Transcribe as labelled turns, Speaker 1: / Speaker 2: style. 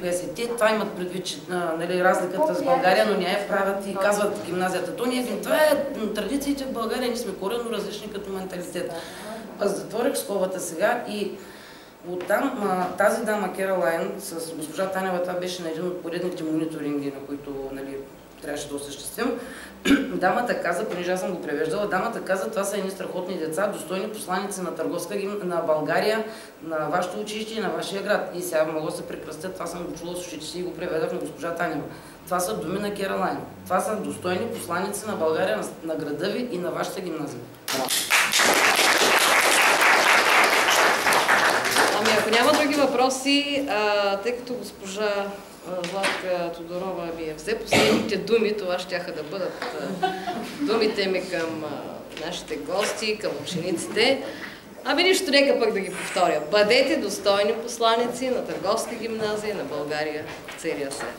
Speaker 1: коя си. Те това имат предвид, че нали, разликата с България, но не я правят и казват гимназията. То не е, това е традициите в България, ние сме коренно различни като менталитет. Аз затворих скобата сега и оттам тази дама Керолайн с госпожа Танева, това беше на един от поредните мониторинги, на които нали, трябваше да осъществим. Дамата каза, понеже аз съм го превеждала, дамата каза, това са едни страхотни деца, достойни посланици на търговска на България, на вашето училище и на вашия град. И сега мога да се прекръстят, това съм го чула с ушите си и го преведах на госпожа Танева. Това са думи на Керолайн. Това са достойни посланици на България, на града ви и на вашата гимназия.
Speaker 2: Ами ако няма други въпроси, тъй като госпожа Златка Тодорова ми взе последните думи, това щяха да бъдат думите ми към нашите гости, към учениците. Ами нищо, нека пък да ги повторя. Бъдете достойни посланици на Търговска гимназия на България в целия свет.